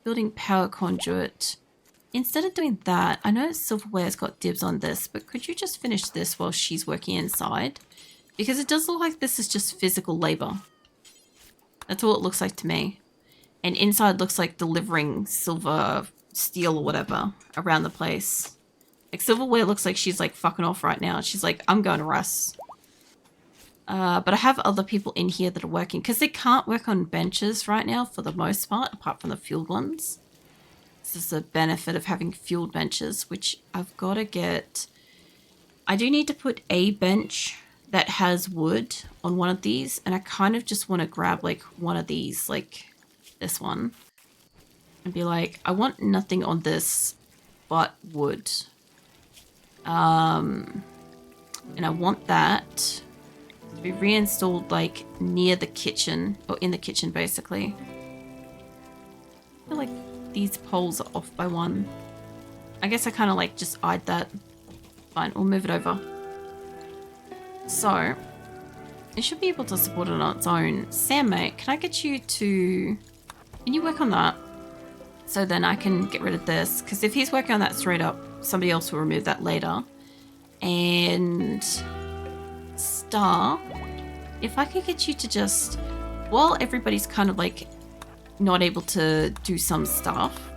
building power conduit. Instead of doing that, I know Silverware's got dibs on this, but could you just finish this while she's working inside? Because it does look like this is just physical labor. That's all it looks like to me. And inside looks like delivering silver, steel or whatever around the place. Like Silverware looks like she's like fucking off right now. She's like, I'm going to rest. But I have other people in here that are working because they can't work on benches right now for the most part, apart from the fueled ones. This is the benefit of having fueled benches, which I've got to get. I do need to put a bench that has wood on one of these, and I kind of just want to grab like one of these, like this one, and be like, I want nothing on this but wood. And I want that to be reinstalled like near the kitchen, or in the kitchen basically. I feel like these poles are off by one. I guess I kind of like just eyed that. Fine, we'll move it over. So, it should be able to support it on its own. Sam, mate, can I get you to... Can you work on that? So then I can get rid of this. Because if he's working on that straight up, somebody else will remove that later. And... Star, if I could get you to just... While everybody's kind of like not able to do some stuff,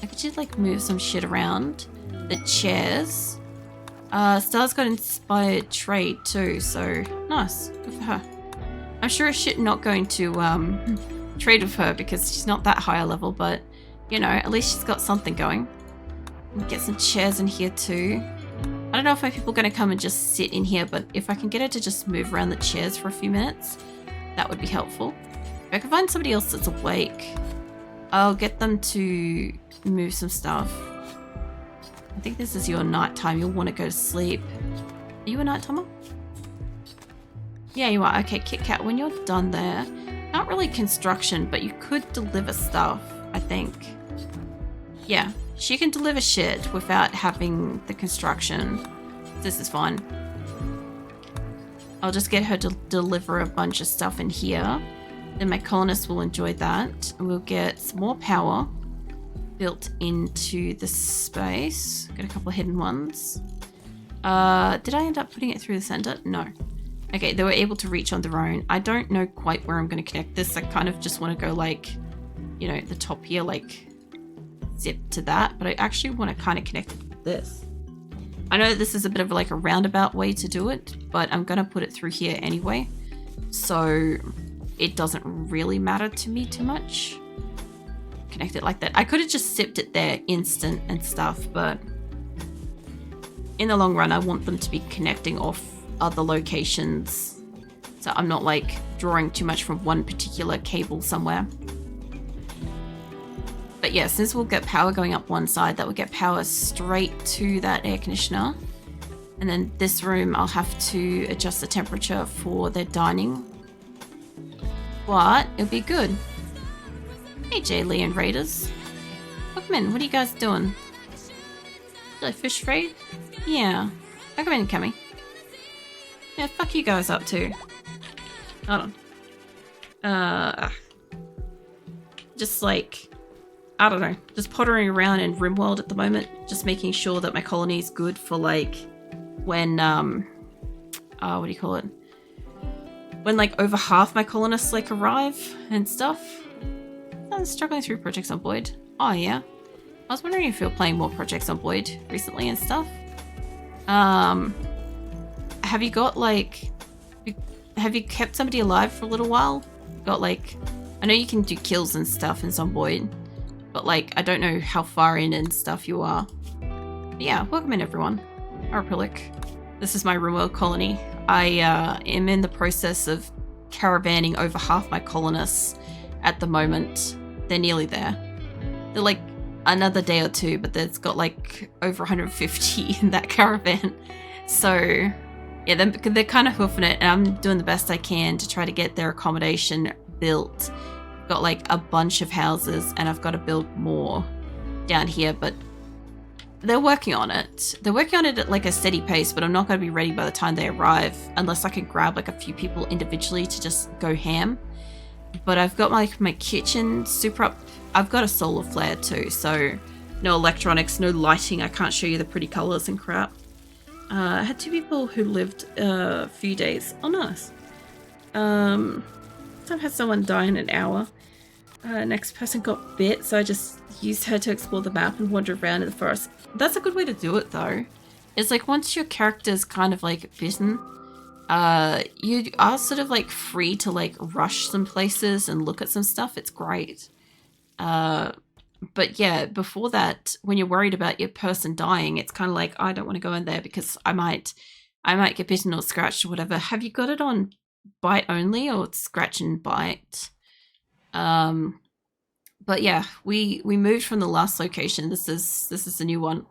I could just like move some shit around. The chairs. Star's got inspired trade too, so nice. Good for her. I'm sure shit not going to trade with her because she's not that high a level, but you know, at least she's got something going. Get some chairs in here too. I don't know if my people are going to come and just sit in here, but if I can get her to just move around the chairs for a few minutes, that would be helpful. If I can find somebody else that's awake, I'll get them to move some stuff. I think this is your nighttime. You'll want to go to sleep. Are you a nighttime? Yeah, you are. Okay, Kit Kat, when you're done there, not really construction, but you could deliver stuff, I think. Yeah, she can deliver shit without having the construction. This is fine. I'll just get her to deliver a bunch of stuff in here. Then my colonists will enjoy that. And we'll get some more power built into the space. Got a couple of hidden ones. Did I end up putting it through the center? No. Okay, they were able to reach on their own. I don't know quite where I'm going to connect this. I kind of just want to go like, you know, the top here, like zip to that. But I actually want to kind of connect it with this. I know this is a bit of like a roundabout way to do it, but I'm going to put it through here anyway. So it doesn't really matter to me too much. Connect it like that. I could have just sipped it there instant and stuff, but in the long run, I want them to be connecting off other locations. So I'm not like drawing too much from one particular cable somewhere. But yeah, since we'll get power going up one side, that will get power straight to that air conditioner. And then this room, I'll have to adjust the temperature for their dining. But it'll be good. Hey, J. Lee and Raiders. Welcome in. What are you guys doing? Did I fish trade? Yeah. Welcome in, Cammy. Yeah, fuck you guys up too. Hold on. Just like, I don't know. Just pottering around in RimWorld at the moment. Just making sure that my colony is good for like when, what do you call it? When like over half my colonists like arrive and stuff. I'm struggling through projects on Boyd. Oh yeah. I was wondering if you're playing more projects on Boyd recently and stuff. Have you got like, have you kept somebody alive for a little while? Got like, I know you can do kills and stuff in some Boyd, but like, I don't know how far in and stuff you are. But yeah, welcome in everyone. Arapilic. This is my RimWorld colony. I am in the process of caravanning over half my colonists at the moment. They're nearly there. They're like another day or two, but there's got like over 150 in that caravan. So yeah, they're kind of hoofing it, and I'm doing the best I can to try to get their accommodation built. Got like a bunch of houses, and I've got to build more down here, but they're working on it. They're working on it at like a steady pace, but I'm not going to be ready by the time they arrive unless I can grab like a few people individually to just go ham. But I've got my kitchen super up I've got a solar flare too, so no electronics, no lighting. I can't show you the pretty colors and crap. I had 2 people who lived a few days. Oh, nice. I've had someone die in an hour. Next person got bit, so I just used her to explore the map and wander around in the forest. That's a good way to do it, though. It's like once your character's kind of like bitten, you are sort of like free to like rush some places and look at some stuff. It's great. But yeah, before that, when you're worried about your person dying, it's kind of like, I don't want to go in there because I might get bitten or scratched or whatever. Have you got it on bite only or scratch and bite? But yeah, we moved from the last location. This is the new one.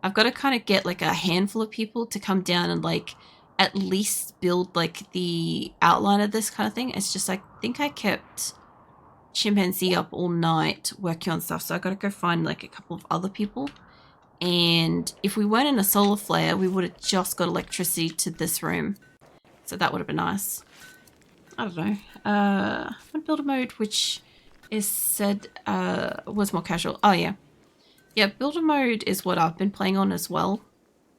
I've got to kind of get like a handful of people to come down and like at least build like the outline of this kind of thing. It's just I think I kept Chimpanzee up all night working on stuff, so I got to go find like a couple of other people. And if we weren't in a solar flare, we would have just got electricity to this room, so that would have been nice. I don't know. I'm gonna build a mode which is said was more casual. Oh yeah, builder mode is what I've been playing on as well.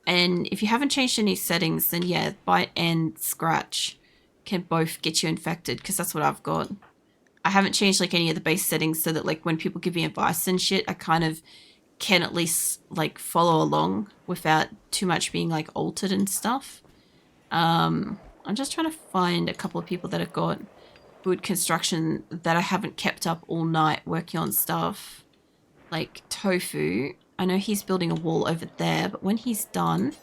And if you haven't changed any settings, then yeah, bite and scratch can both get you infected, because that's what I've got. I haven't changed like any of the base settings so that like when people give me advice and shit, I kind of can at least like follow along without too much being like altered and stuff. I'm just trying to find a couple of people that have got good construction that I haven't kept up all night working on stuff. Like Tofu, I know he's building a wall over there, but when he's done,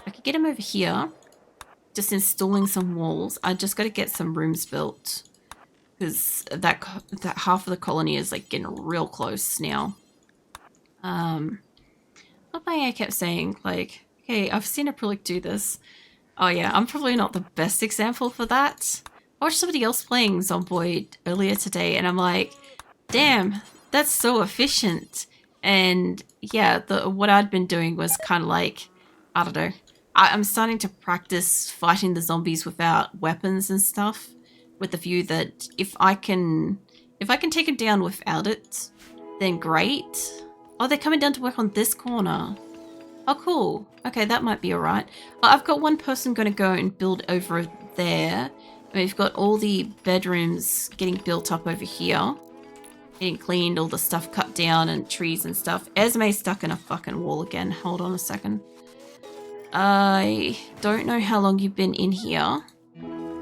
I could get him over here, just installing some walls. I just got to get some rooms built, because that half of the colony is like getting real close now. I kept saying like, hey, I've seen a Acrylic do this. Oh yeah, I'm probably not the best example for that. I watched somebody else playing Zomboid earlier today, and I'm like, damn, that's so efficient. And yeah, what I'd been doing was kind of like, I don't know. I'm starting to practice fighting the zombies without weapons and stuff, with the view that if I can take them down without it, then great. Oh, they're coming down to work on this corner. Oh, cool. Okay, that might be alright. I've got one person going to go and build over there. We've got all the bedrooms getting built up over here. Getting cleaned, all the stuff cut down, and trees and stuff. Esme's stuck in a fucking wall again. Hold on a second. I don't know how long you've been in here,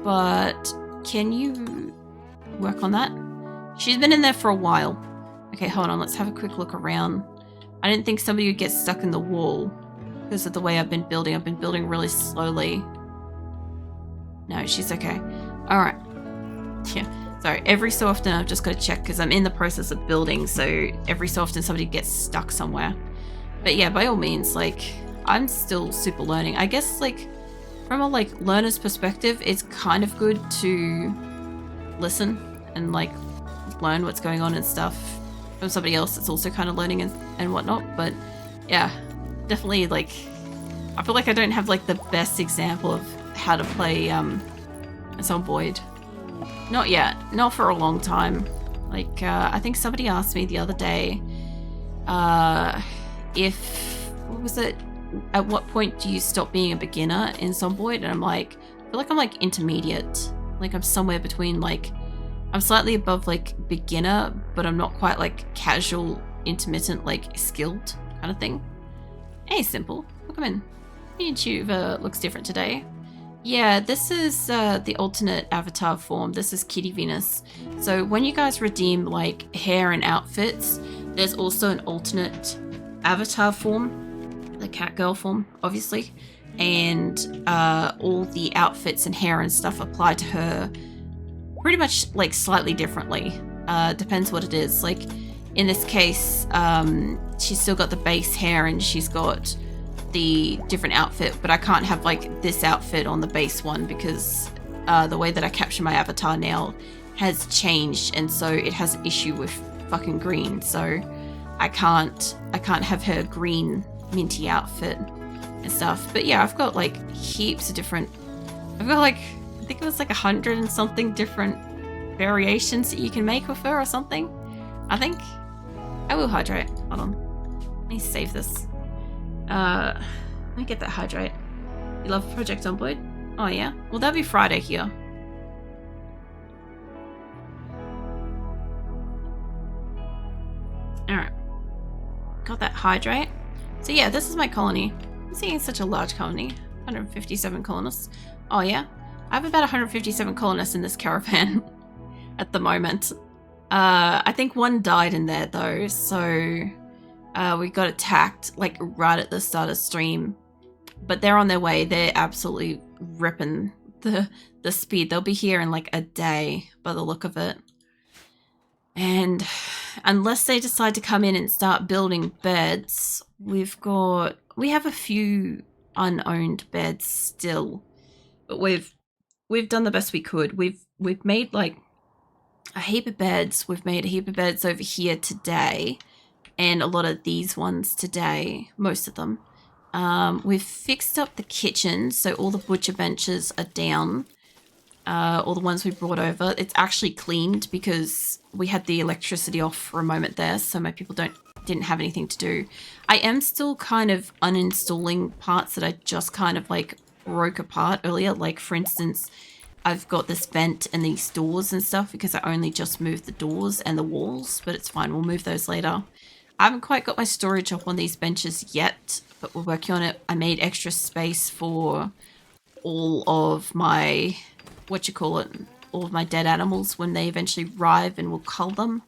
but can you work on that? She's been in there for a while. Okay, hold on. Let's have a quick look around. I didn't think somebody would get stuck in the wall because of the way I've been building. I've been building really slowly. No, she's okay. All right. Yeah. Sorry, every so often I've just got to check because I'm in the process of building, so every so often somebody gets stuck somewhere. But yeah, by all means, like, I'm still super learning. I guess, like, from a, like, learner's perspective, it's kind of good to listen and, like, learn what's going on and stuff from somebody else that's also kind of learning and whatnot. But yeah, definitely, like, I feel like I don't have, like, the best example of how to play Zomboid. Not yet. Not for a long time. Like, I think somebody asked me the other day what was it? At what point do you stop being a beginner in Zomboid? And I'm like, I feel like I'm like intermediate. Like I'm somewhere between like, I'm slightly above like beginner, but I'm not quite like casual, intermittent, like skilled kind of thing. Hey, Simple. Welcome in. YouTube looks different today. Yeah, this is the alternate avatar form. This is Kitty Venus. So when you guys redeem like hair and outfits, there's also an alternate avatar form, the Catgirl form, obviously. And all the outfits and hair and stuff apply to her pretty much like slightly differently. Depends what it is. Like in this case, she's still got the base hair and she's got the different outfit, but I can't have like this outfit on the base one because the way that I capture my avatar now has changed, and so it has an issue with fucking green. So I can't have her green minty outfit and stuff. But yeah, I've got like heaps of different. I've got like I think it was like 100 and something different variations that you can make with her or something. I think I will hydrate. Hold on. Let me save this. Let me get that hydrate. You love Project Onboard? Oh yeah? Well, that'll be Friday here. Alright. Got that hydrate. So yeah, this is my colony. I'm seeing such a large colony. 157 colonists. Oh yeah? I have about 157 colonists in this caravan at the moment. I think one died in there though, so we got attacked like right at the start of stream. But they're on their way. They're absolutely ripping the speed. They'll be here in like a day by the look of it. And unless they decide to come in and start building beds, we have a few unowned beds still. But we've done the best we could. We've made like a heap of beds. We've made a heap of beds over here today, and a lot of these ones today, most of them. We've fixed up the kitchen, so all the butcher benches are down. All the ones we brought over. It's actually cleaned because we had the electricity off for a moment there, so my people didn't have anything to do. I am still kind of uninstalling parts that I just kind of like broke apart earlier. Like for instance, I've got this vent and these doors and stuff because I only just moved the doors and the walls, but it's fine. We'll move those later. I haven't quite got my storage up on these benches yet, but we're working on it. I made extra space for all of my, all of my dead animals when they eventually arrive, and we'll cull them.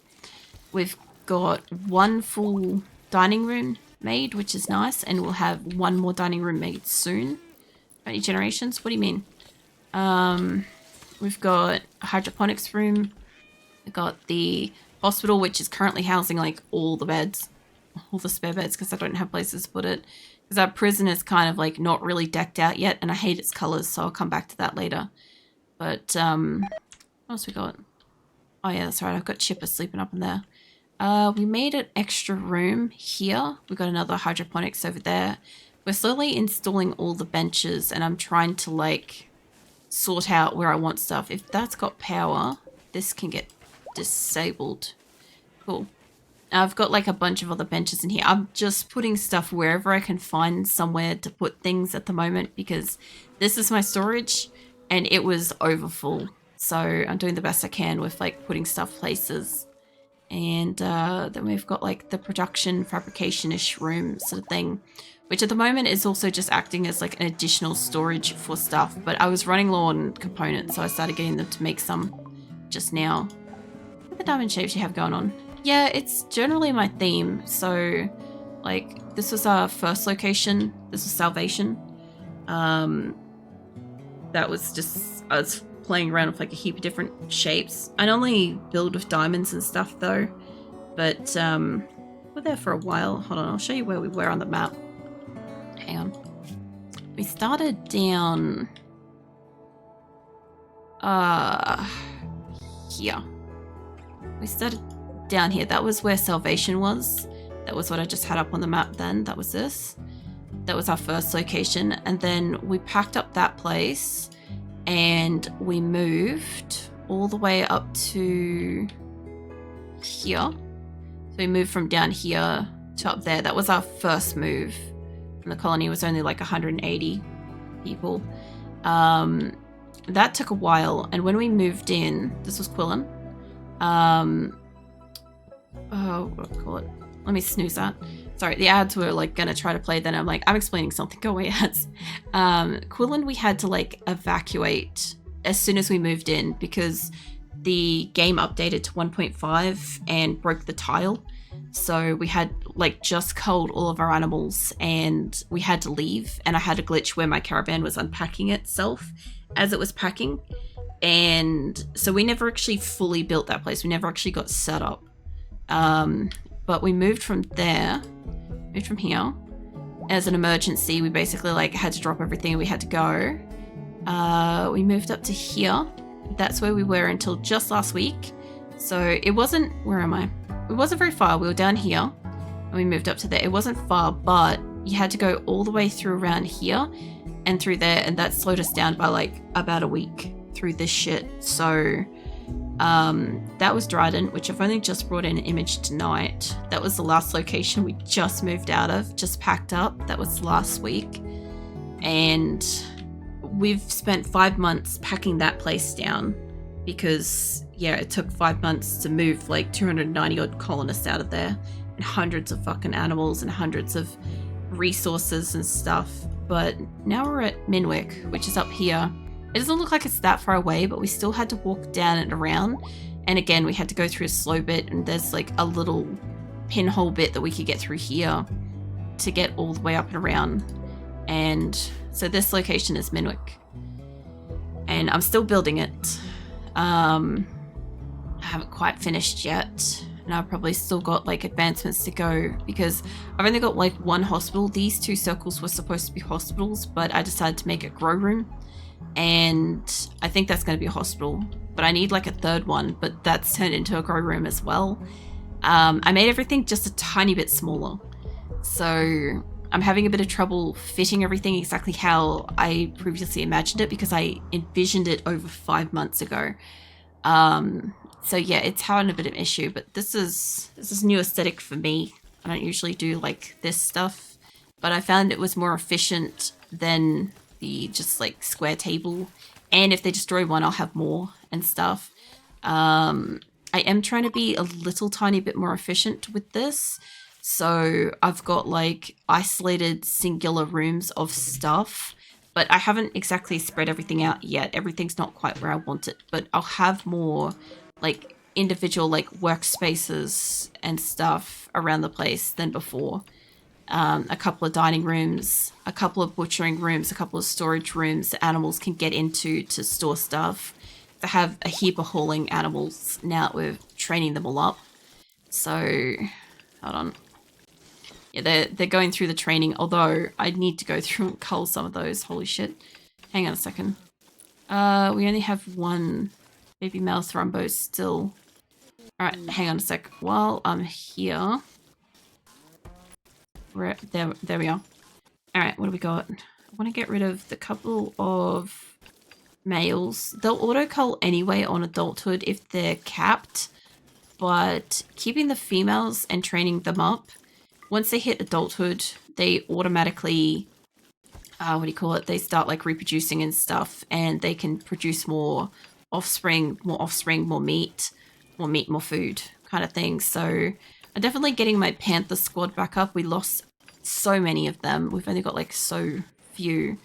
We've got one full dining room made, which is nice, and we'll have one more dining room made soon. How many generations? What do you mean? We've got a hydroponics room. We've got the hospital, which is currently housing like all the beds, all the spare beds, because I don't have places to put it. Because our prison is kind of like not really decked out yet, and I hate its colors, so I'll come back to that later. But what else we got? Oh yeah, that's right. I've got Chipper sleeping up in there. We made an extra room here. We got another hydroponics over there. We're slowly installing all the benches, and I'm trying to like sort out where I want stuff. If that's got power, this can get disabled. Cool. I've got like a bunch of other benches in here. I'm just putting stuff wherever I can find somewhere to put things at the moment, because this is my storage and it was overfull. So I'm doing the best I can with like putting stuff places. And then we've got like the production fabrication-ish room sort of thing, which at the moment is also just acting as like an additional storage for stuff. But I was running low on components, so I started getting them to make some just now. What are the diamond shapes you have going on? Yeah, it's generally my theme. So like this was our first location. This was Salvation. That was just us playing around with like a heap of different shapes. I normally build with diamonds and stuff though, but we're there for a while. Hold on, I'll show you where we were on the map. Hang on. We started down here. We started down here. That was where Salvation was. That was what I just had up on the map then. That was this. That was our first location. And then we packed up that place and we moved all the way up to here. So we moved from down here to up there. That was our first move. And the colony was only like 180 people. That took a while. And when we moved in, this was Quillen. Oh, what do I call it? Let me snooze that. Sorry, the ads were like gonna try to play, then I'm like, I'm explaining something, go away ads. Quillen we had to like evacuate as soon as we moved in because the game updated to 1.5 and broke the tile. So we had like just culled all of our animals and we had to leave, and I had a glitch where my caravan was unpacking itself as it was packing. And so we never actually fully built that place. We never actually got set up. But we moved from there, moved from here. As an emergency, we basically like had to drop everything and we had to go. We moved up to here. That's where we were until just last week. So it wasn't, where am I? It wasn't very far. We were down here and we moved up to there. It wasn't far, but you had to go all the way through around here and through there. And that slowed us down by like about a week through this shit. So That was Dryden, which I've only just brought in an image tonight. That was the last location we just moved out of, just packed up. That was last week. And we've spent 5 months packing that place down because, yeah, it took 5 months to move like 290 odd colonists out of there and hundreds of fucking animals and hundreds of resources and stuff. But now we're at Minwick, which is up here. It doesn't look like it's that far away, but we still had to walk down and around. And again, we had to go through a slow bit, and there's like a little pinhole bit that we could get through here to get all the way up and around. And so this location is Minwick. And I'm still building it. I haven't quite finished yet. And I've probably still got like advancements to go because I've only got like one hospital. These 2 circles were supposed to be hospitals, but I decided to make a grow room. And I think that's going to be a hospital, but I need like a 3rd one, but that's turned into a grow room as well. I made everything just a tiny bit smaller. So I'm having a bit of trouble fitting everything exactly how I previously imagined it because I envisioned it over 5 months ago. So yeah, it's having a bit of an issue, but this is new aesthetic for me. I don't usually do like this stuff, but I found it was more efficient than the just like square table. And if they destroy one, I'll have more and stuff. I am trying to be a little tiny bit more efficient with this. So I've got like isolated singular rooms of stuff, but I haven't exactly spread everything out yet. Everything's not quite where I want it, but I'll have more like individual like workspaces and stuff around the place than before. A couple of dining rooms, a couple of butchering rooms, a couple of storage rooms that animals can get into to store stuff. They have a heap of hauling animals now that we're training them all up. So, hold on. Yeah, they're going through the training, although I need to go through and cull some of those. Holy shit. Hang on a second. We only have 1 baby male thrombo still. Alright, hang on a sec. While I'm here... There we are. Alright, what do we got? I want to get rid of the couple of males. They'll auto-cull anyway on adulthood if they're capped, but keeping the females and training them up, once they hit adulthood, they automatically, they start like reproducing and stuff, and they can produce more offspring, more meat, more food kind of thing. So I'm definitely getting my panther squad back up. We lost so many of them. We've only got like so few.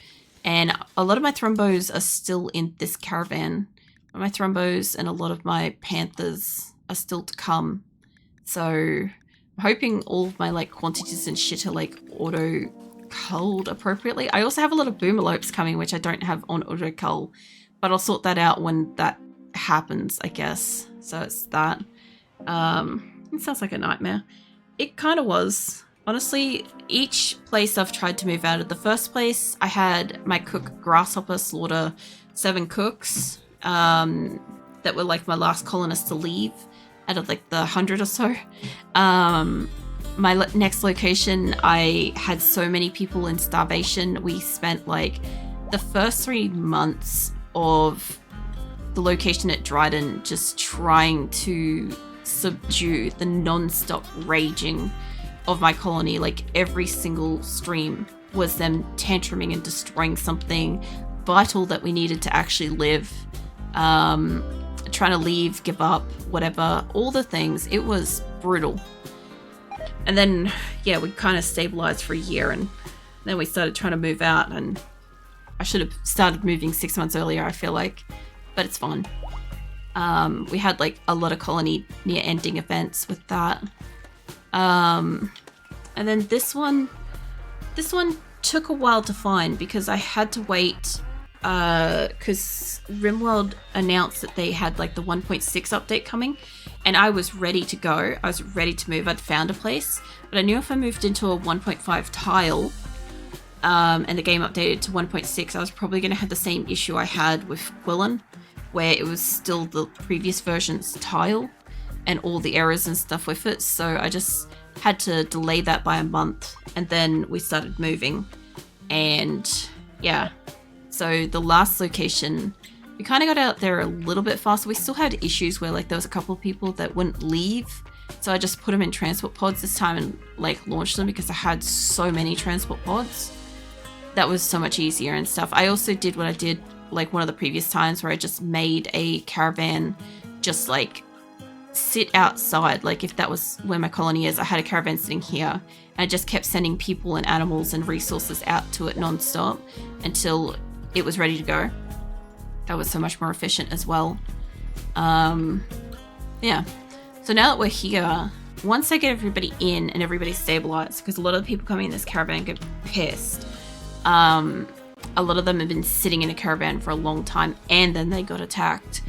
And a lot of my thrombos are still in this caravan. My thrombos and a lot of my panthers are still to come. So I'm hoping all of my like quantities and shit are like auto culled appropriately. I also have a lot of boomalopes coming, which I don't have on auto cull, but I'll sort that out when that happens, I guess. So it's that. It sounds like a nightmare. It kind of was. Honestly, each place I've tried to move out of. The first place, I had my cook Grasshopper slaughter 7 cooks that were like my last colonists to leave out of like the 100 or so. My next location, I had so many people in starvation. We spent like the first 3 months of the location at Dryden just trying to subdue the non-stop raging of my colony. Like every single stream was them tantruming and destroying something vital that we needed to actually live, trying to leave, give up, whatever, all the things. It was brutal. And then yeah, we kind of stabilized for a year, and then we started trying to move out, and I should have started moving 6 months earlier, I feel like, but it's fine. We had like a lot of colony near ending events with that. And then this one took a while to find because I had to wait, because RimWorld announced that they had like the 1.6 update coming, and I was ready to go. I was ready to move. I'd found a place, but I knew if I moved into a 1.5 tile, and the game updated to 1.6, I was probably going to have the same issue I had with Quillen, where it was still the previous version's tile and all the errors and stuff with it. So I just had to delay that by a month, and then we started moving. And yeah, so the last location We kind of got out there a little bit faster. We still had issues where like there was a couple of people that wouldn't leave. So I just put them in transport pods this time and like launched them because I had so many transport pods. That was so much easier and stuff. I also did what I did like one of the previous times where I just made a caravan just like sit outside. Like if that was where my colony is, I had a caravan sitting here and I just kept sending people and animals and resources out to it non-stop until it was ready to go. That was so much more efficient as well. Yeah. So now that we're here, once I get everybody in and everybody's stabilized, because a lot of the people coming in this caravan get pissed. A lot of them have been sitting in a caravan for a long time and then they got attacked.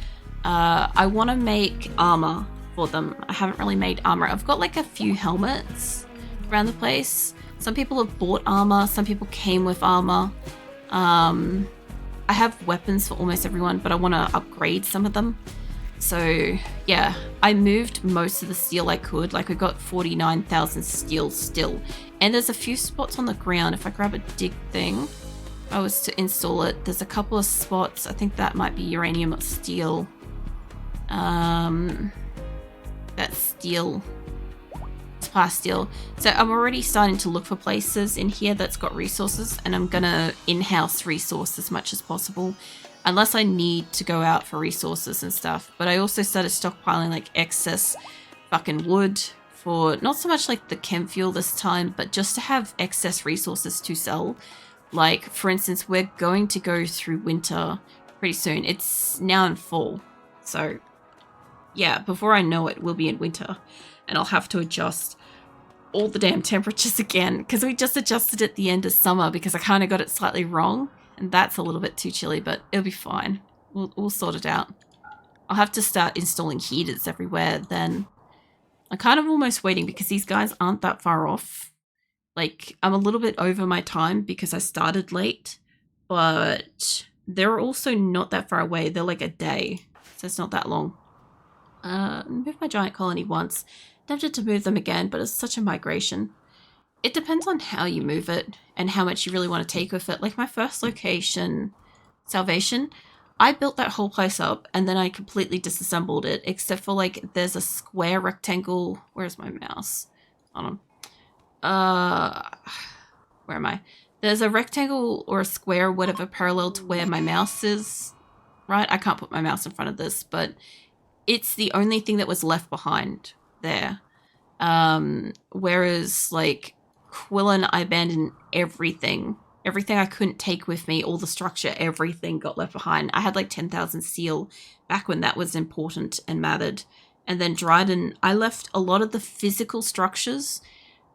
I want to make armor for them. I haven't really made armor. I've got like a few helmets around the place. Some people have bought armor. Some people came with armor. I have weapons for almost everyone, but I want to upgrade some of them. So yeah, I moved most of the steel I could. Like we got 49,000 steel still. And there's a few spots on the ground. If I grab a dig thing, if I was to install it, there's a couple of spots. I think that might be uranium or steel. That's steel. It's past steel. So I'm already starting to look for places in here that's got resources, and I'm gonna in-house resource as much as possible. Unless I need to go out for resources and stuff. But I also started stockpiling like excess fucking wood for not so much like the chem fuel this time, but just to have excess resources to sell. Like for instance, we're going to go through winter pretty soon. It's now in fall. So yeah, before I know it, we'll be in winter and I'll have to adjust all the damn temperatures again because we just adjusted at the end of summer because I kind of got it slightly wrong. And that's a little bit too chilly, but it'll be fine. We'll sort it out. I'll have to start installing heaters everywhere then. I'm kind of almost waiting because these guys aren't that far off. Like, I'm a little bit over my time because I started late, but they're also not that far away. They're like a day, so it's not that long. Moved my giant colony once. Tempted to move them again, but it's such a migration. It depends on how you move it and how much you really want to take with it. Like my first location, Salvation, I built that whole place up and then I completely disassembled it, except for like there's a square rectangle. Where's my mouse? Hold on. Where am I? There's a rectangle or a square, whatever, parallel to where my mouse is. Right? I can't put my mouse in front of this, but it's the only thing that was left behind there. Whereas like Quillen, I abandoned everything. Everything I couldn't take with me, all the structure, everything got left behind. I had like 10,000 steel back when that was important and mattered. And then Dryden, I left a lot of the physical structures,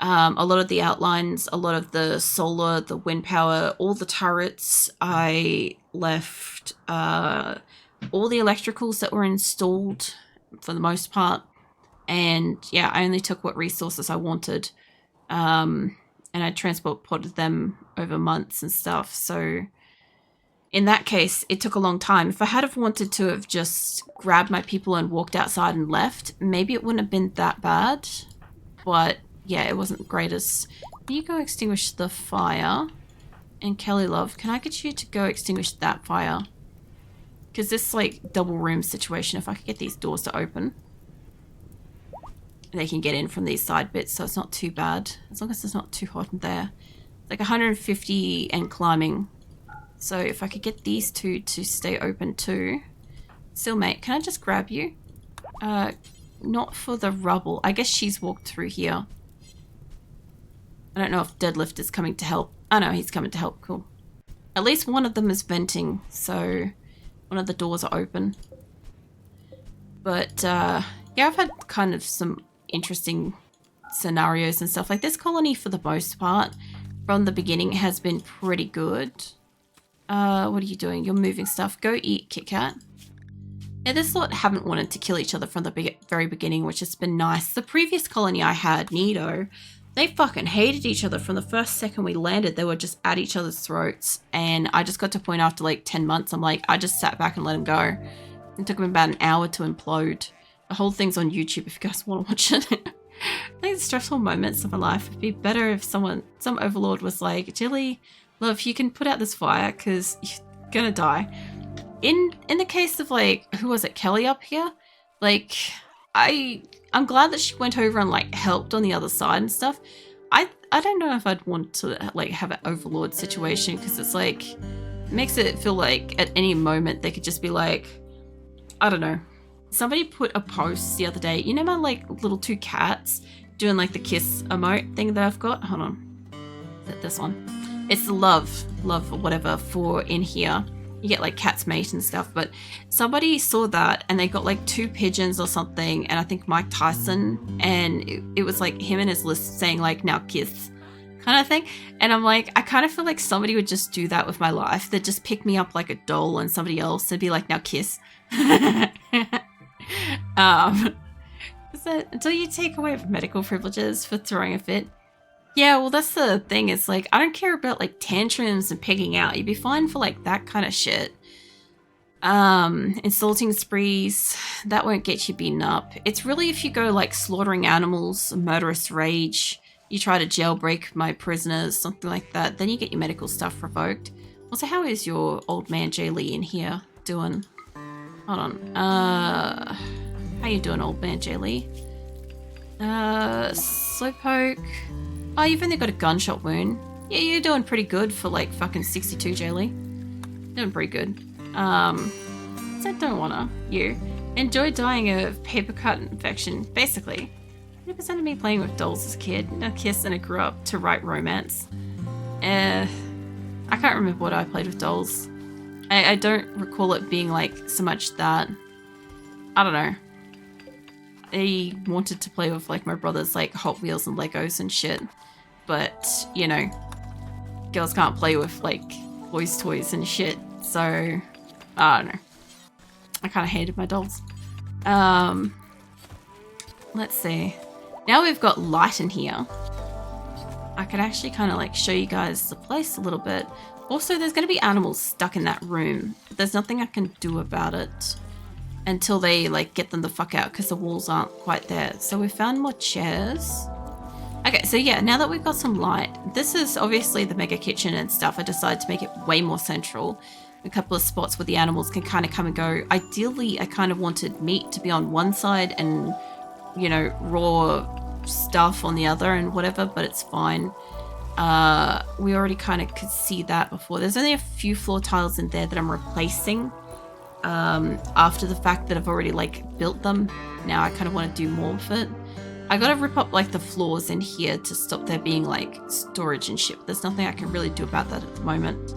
a lot of the outlines, a lot of the solar, the wind power, all the turrets. I left all the electricals that were installed for the most part. And yeah, I only took what resources I wanted. And I transport podded them over months and stuff. So in that case, it took a long time. If I had have wanted to have just grabbed my people and walked outside and left, maybe it wouldn't have been that bad. But yeah, it wasn't the greatest. Can you go extinguish the fire? And Kelly Love, can I get you to go extinguish that fire? Because this like double room situation, if I could get these doors to open. They can get in from these side bits, so it's not too bad. As long as it's not too hot in there. It's like 150 and climbing. So if I could get these two to stay open too. Still, mate, can I just grab you? Not for the rubble. I guess she's walked through here. I don't know if Deadlift is coming to help. Oh no, he's coming to help. Cool. At least one of them is venting, so one of the doors are open. But yeah, I've had kind of some interesting scenarios and stuff. Like this colony for the most part from the beginning has been pretty good. What are you doing? You're moving stuff. Go eat, Kit Kat. Yeah, this lot haven't wanted to kill each other from the very beginning, which has been nice. The previous colony I had, Nido, they fucking hated each other from the first second we landed. They were just at each other's throats, and I just got to a point after like 10 months, I'm like, I just sat back and let them go. It took them about an hour to implode. The whole thing's on YouTube if you guys want to watch it. I think the stressful moments of my life would be better if some overlord was like, Jilly, love, you can put out this fire because you're gonna die. in the case of like, who was it, Kelly up here? Like, I'm glad that she went over and like helped on the other side and stuff. I don't know if I'd want to like have an overlord situation, because it's like, it makes it feel like at any moment they could just be like, I don't know. Somebody put a post the other day, you know my like little two cats doing like the kiss emote thing that I've got? Hold on. Is it this one? It's the love or whatever for in here. You get like cat's mate and stuff, but somebody saw that and they got like 2 pigeons or something, and I think Mike Tyson, and it was like him and his list saying like, now kiss kind of thing. And I'm like, I kind of feel like somebody would just do that with my life. They'd just pick me up like a doll and somebody else and be like, now kiss. So until you take away medical privileges for throwing a fit. Yeah, well, that's the thing. It's like, I don't care about like tantrums and pigging out. You'd be fine for like that kind of shit. Insulting sprees, that won't get you beaten up. It's really if you go like slaughtering animals, murderous rage, you try to jailbreak my prisoners, something like that, then you get your medical stuff revoked. Also, how is your old man Jay Lee in here doing? Hold on. How you doing, old man Jay Lee? Slowpoke. Oh, you've only got a gunshot wound. Yeah, you're doing pretty good for like fucking 62, Jaylee. Doing pretty good. So don't wanna. You enjoy dying of paper cut infection. Basically, 100% of me playing with dolls as a kid. A kiss and I grew up to write romance. I can't remember what I played with dolls. I don't recall it being like so much that. I don't know. I wanted to play with like my brother's like Hot Wheels and Legos and shit, but you know, girls can't play with like boys' toys and shit, so I don't know. I kind of hated my dolls. Let's see. Now we've got light in here. I could actually kind of like show you guys the place a little bit. Also, there's going to be animals stuck in that room. There's nothing I can do about it until they like get them the fuck out, because the walls aren't quite there. So we found more chairs. Okay, so yeah, now that we've got some light, this is obviously the mega kitchen and stuff. I decided to make it way more central. A couple of spots where the animals can kind of come and go. Ideally, I kind of wanted meat to be on one side and, you know, raw stuff on the other and whatever, but it's fine. We already kind of could see that before. There's only a few floor tiles in there that I'm replacing after the fact that I've already like built them. Now I kind of want to do more with it. I gotta rip up like the floors in here to stop there being like storage and shit. There's nothing I can really do about that at the moment.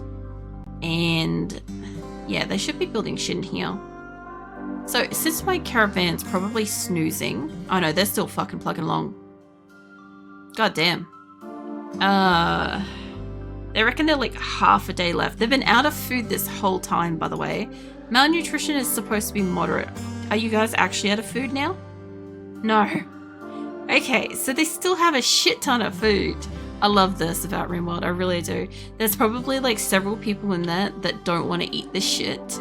And yeah, they should be building shit in here. So since my caravan's probably snoozing, oh no, they're still fucking plugging along. God damn. They reckon they're like half a day left. They've been out of food this whole time, by the way. Malnutrition is supposed to be moderate. Are you guys actually out of food now? No. Okay, so they still have a shit ton of food. I love this about RimWorld, I really do. There's probably like several people in there that don't want to eat this shit.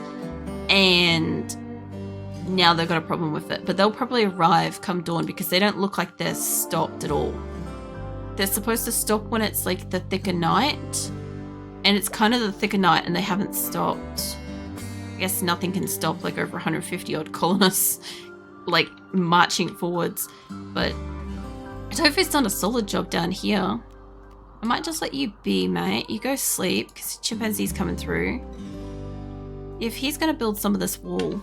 And now they've got a problem with it. But they'll probably arrive come dawn because they don't look like they're stopped at all. They're supposed to stop when it's like the thicker night. And it's kind of the thicker night and they haven't stopped. I guess nothing can stop like over 150 odd colonists like marching forwards. But Tofu's done a solid job down here. I might just let you be, mate. You go sleep because chimpanzee's coming through. If he's going to build some of this wall,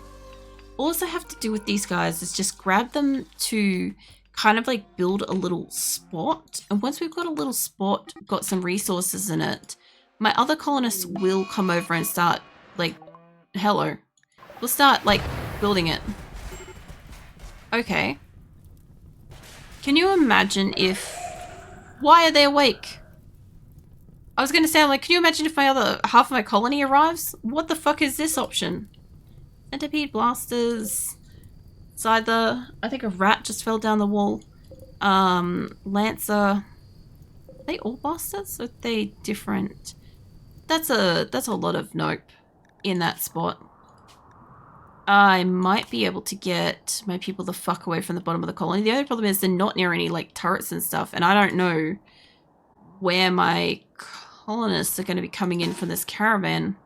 all I have to do with these guys is just grab them to kind of like build a little spot. And once we've got a little spot, got some resources in it, my other colonists will come over and start like, hello. We'll start like building it. Okay. Can you imagine if... Why are they awake? I was going to say, like, can you imagine if my other half of my colony arrives? What the fuck is this option? Centipede blasters. It's either... I think a rat just fell down the wall. Lancer. Are they all blasters? Or are they different? That's a lot of nope in that spot. I might be able to get my people the fuck away from the bottom of the colony. The only problem is they're not near any like turrets and stuff, and I don't know where my colonists are going to be coming in from this caravan.